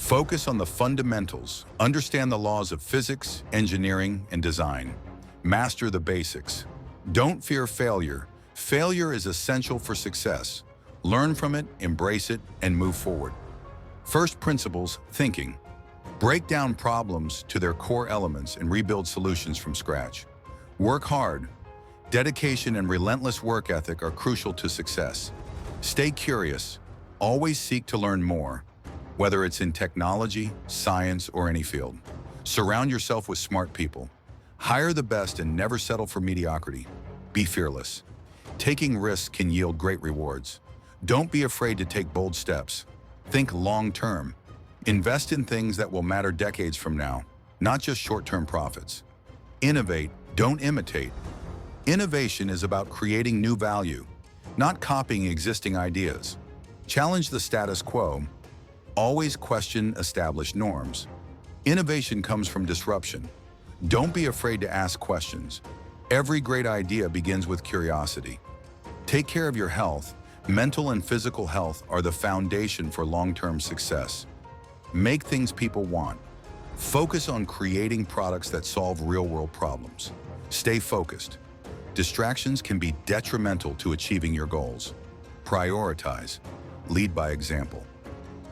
Focus on the fundamentals. Understand the laws of physics, engineering, and design. Master the basics. Don't fear failure. Failure is essential for success. Learn from it, embrace it, and move forward. First principles, thinking. Break down problems to their core elements and rebuild solutions from scratch. Work hard. Dedication and relentless work ethic are crucial to success. Stay curious. Always seek to learn more, whether it's in technology, science, or any field. Surround yourself with smart people. Hire the best and never settle for mediocrity. Be fearless. Taking risks can yield great rewards. Don't be afraid to take bold steps. Think long-term. Invest in things that will matter decades from now, not just short-term profits. Innovate, don't imitate. Innovation is about creating new value, not copying existing ideas. Challenge the status quo. Always question established norms. Innovation comes from disruption. Don't be afraid to ask questions. Every great idea begins with curiosity. Take care of your health. Mental and physical health are the foundation for long-term success. Make things people want. Focus on creating products that solve real-world problems. Stay focused. Distractions can be detrimental to achieving your goals. Prioritize. Lead by example.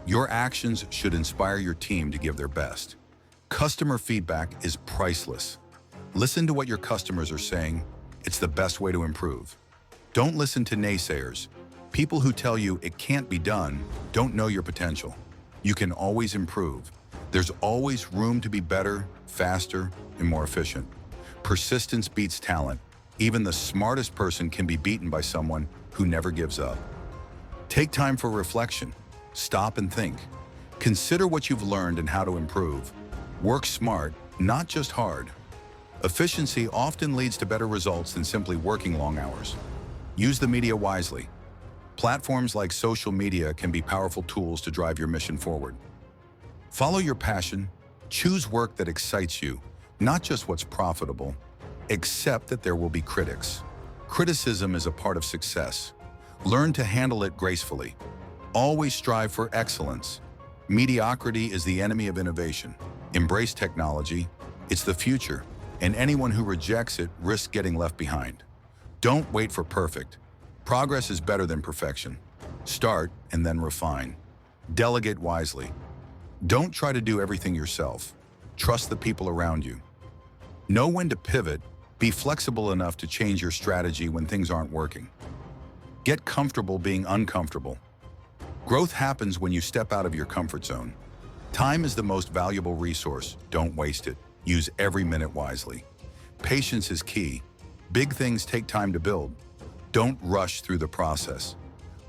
Your actions should inspire your team to give their best. Customer feedback is priceless. Listen to what your customers are saying. It's the best way to improve. Don't listen to naysayers. People who tell you it can't be done don't know your potential. You can always improve. There's always room to be better, faster, and more efficient. Persistence beats talent. Even the smartest person can be beaten by someone who never gives up. Take time for reflection. Stop and think. Consider what you've learned and how to improve. Work smart, not just hard. Efficiency often leads to better results than simply working long hours. Use the media wisely. Platforms like social media can be powerful tools to drive your mission forward. Follow your passion. Choose work that excites you, not just what's profitable. Accept that there will be critics. Criticism is a part of success. Learn to handle it gracefully. Always strive for excellence. Mediocrity is the enemy of innovation. Embrace technology. It's the future, and anyone who rejects it risks getting left behind. Don't wait for perfect. Progress is better than perfection. Start and then refine. Delegate wisely. Don't try to do everything yourself. Trust the people around you. Know when to pivot. Be flexible enough to change your strategy when things aren't working. Get comfortable being uncomfortable. Growth happens when you step out of your comfort zone. Time is the most valuable resource. Don't waste it. Use every minute wisely. Patience is key. Big things take time to build. Don't rush through the process.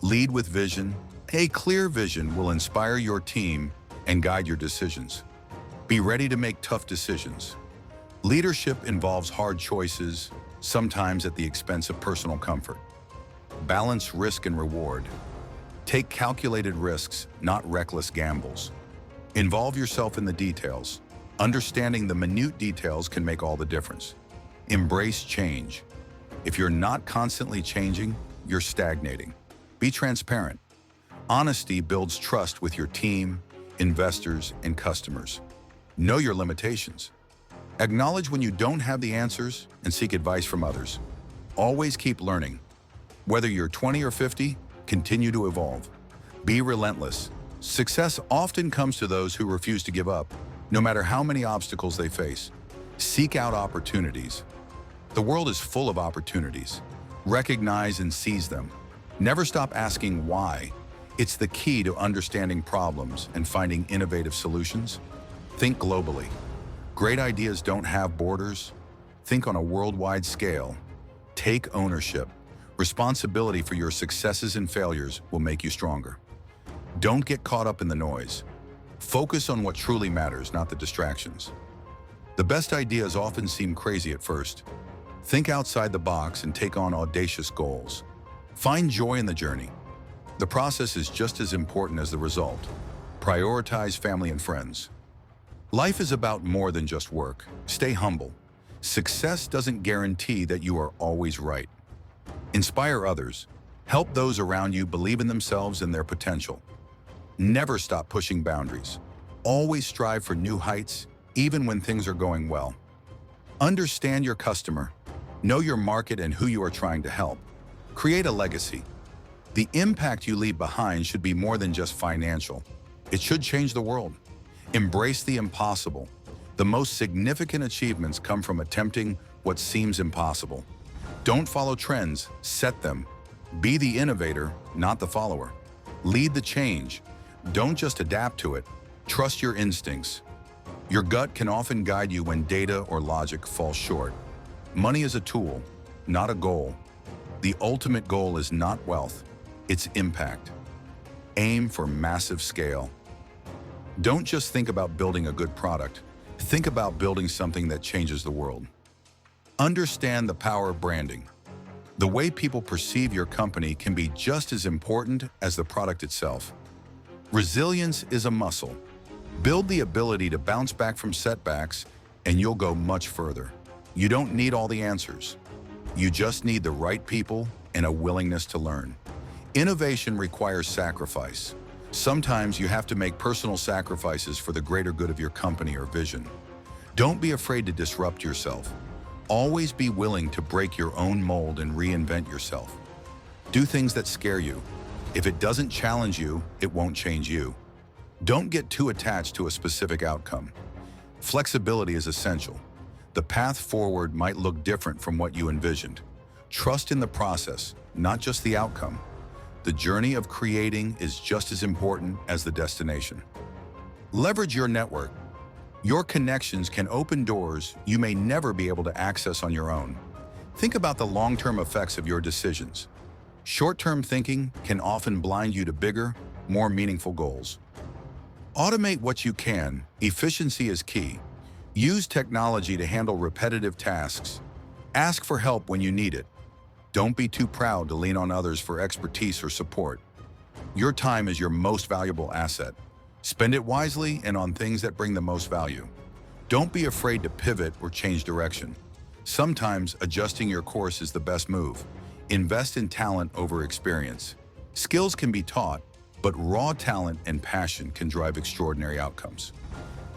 Lead with vision. A clear vision will inspire your team and guide your decisions. Be ready to make tough decisions. Leadership involves hard choices, sometimes at the expense of personal comfort. Balance risk and reward. Take calculated risks, not reckless gambles. Involve yourself in the details. Understanding the minute details can make all the difference. Embrace change. If you're not constantly changing, you're stagnating. Be transparent. Honesty builds trust with your team, investors, and customers. Know your limitations. Acknowledge when you don't have the answers and seek advice from others. Always keep learning. Whether you're 20 or 50, continue to evolve. Be relentless. Success often comes to those who refuse to give up, no matter how many obstacles they face. Seek out opportunities. The world is full of opportunities. Recognize and seize them. Never stop asking why. It's the key to understanding problems and finding innovative solutions. Think globally. Great ideas don't have borders. Think on a worldwide scale. Take ownership. Responsibility for your successes and failures will make you stronger. Don't get caught up in the noise. Focus on what truly matters, not the distractions. The best ideas often seem crazy at first. Think outside the box and take on audacious goals. Find joy in the journey. The process is just as important as the result. Prioritize family and friends. Life is about more than just work. Stay humble. Success doesn't guarantee that you are always right. Inspire others. Help those around you believe in themselves and their potential. Never stop pushing boundaries. Always strive for new heights, even when things are going well. Understand your customer. Know your market and who you are trying to help. Create a legacy. The impact you leave behind should be more than just financial. It should change the world. Embrace the impossible. The most significant achievements come from attempting what seems impossible. Don't follow trends, set them. Be the innovator, not the follower. Lead the change. Don't just adapt to it. Trust your instincts. Your gut can often guide you when data or logic fall short. Money is a tool, not a goal. The ultimate goal is not wealth, it's impact. Aim for massive scale. Don't just think about building a good product. Think about building something that changes the world. Understand the power of branding. The way people perceive your company can be just as important as the product itself. Resilience is a muscle. Build the ability to bounce back from setbacks, and you'll go much further. You don't need all the answers. You just need the right people and a willingness to learn. Innovation requires sacrifice. Sometimes you have to make personal sacrifices for the greater good of your company or vision. Don't be afraid to disrupt yourself. Always be willing to break your own mold and reinvent yourself. Do things that scare you. If it doesn't challenge you, it won't change you. Don't get too attached to a specific outcome. Flexibility is essential. The path forward might look different from what you envisioned. Trust in the process, not just the outcome. The journey of creating is just as important as the destination. Leverage your network. Your connections can open doors you may never be able to access on your own. Think about the long-term effects of your decisions. Short-term thinking can often blind you to bigger, more meaningful goals. Automate what you can. Efficiency is key. Use technology to handle repetitive tasks. Ask for help when you need it. Don't be too proud to lean on others for expertise or support. Your time is your most valuable asset. Spend it wisely and on things that bring the most value. Don't be afraid to pivot or change direction. Sometimes adjusting your course is the best move. Invest in talent over experience. Skills can be taught, but raw talent and passion can drive extraordinary outcomes.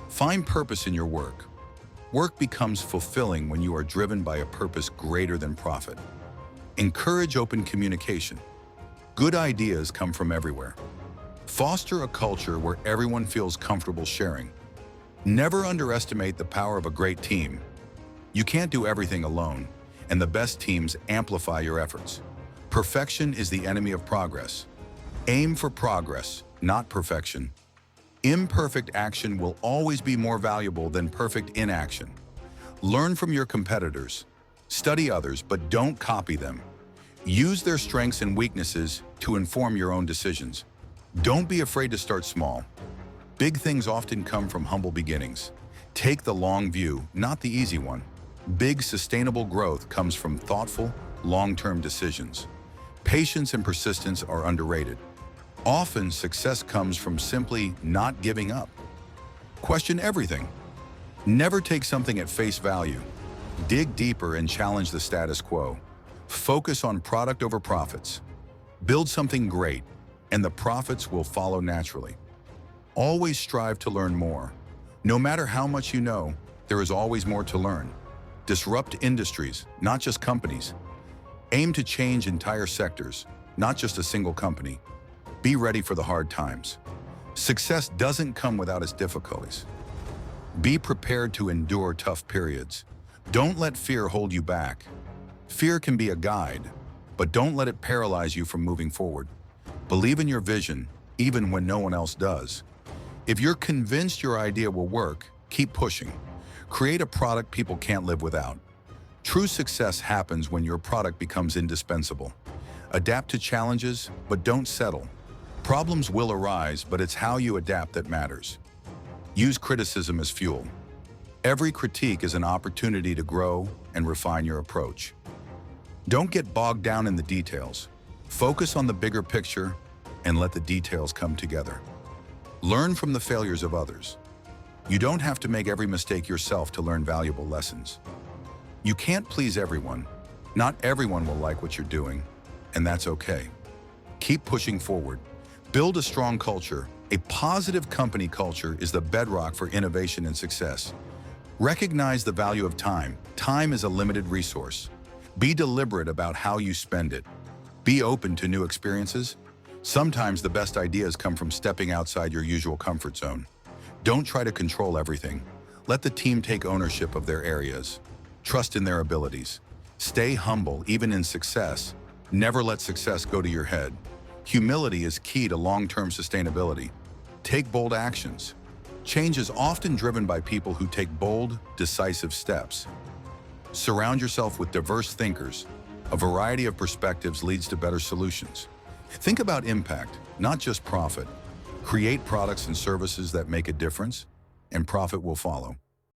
Find purpose in your work. Work becomes fulfilling when you are driven by a purpose greater than profit. Encourage open communication. Good ideas come from everywhere. Foster a culture where everyone feels comfortable sharing. Never underestimate the power of a great team. You can't do everything alone, and the best teams amplify your efforts. Perfection is the enemy of progress. Aim for progress, not perfection. Imperfect action will always be more valuable than perfect inaction. Learn from your competitors. Study others, but don't copy them. Use their strengths and weaknesses to inform your own decisions. Don't be afraid to start small. Big things often come from humble beginnings. Take the long view, not the easy one. Big, sustainable growth comes from thoughtful, long-term decisions. Patience and persistence are underrated. Often, success comes from simply not giving up. Question everything. Never take something at face value. Dig deeper and challenge the status quo. Focus on product over profits. Build something great, and the profits will follow naturally. Always strive to learn more. No matter how much you know, there is always more to learn. Disrupt industries, not just companies. Aim to change entire sectors, not just a single company. Be ready for the hard times. Success doesn't come without its difficulties. Be prepared to endure tough periods. Don't let fear hold you back. Fear can be a guide, but don't let it paralyze you from moving forward. Believe in your vision, even when no one else does. If you're convinced your idea will work, keep pushing. Create a product people can't live without. True success happens when your product becomes indispensable. Adapt to challenges, but don't settle. Problems will arise, but it's how you adapt that matters. Use criticism as fuel. Every critique is an opportunity to grow and refine your approach. Don't get bogged down in the details. Focus on the bigger picture and let the details come together. Learn from the failures of others. You don't have to make every mistake yourself to learn valuable lessons. You can't please everyone. Not everyone will like what you're doing, and that's okay. Keep pushing forward. Build a strong culture, A positive company culture is the bedrock for innovation and success. Recognize the value of time. Time is a limited resource. Be deliberate about how you spend it. Be open to new experiences. Sometimes the best ideas come from stepping outside your usual comfort zone. Don't try to control everything. Let the team take ownership of their areas. Trust in their abilities. Stay humble, even in success. Never let success go to your head. Humility is key to long-term sustainability. Take bold actions. Change is often driven by people who take bold, decisive steps. Surround yourself with diverse thinkers. A variety of perspectives leads to better solutions. Think about impact, not just profit. Create products and services that make a difference, and profit will follow.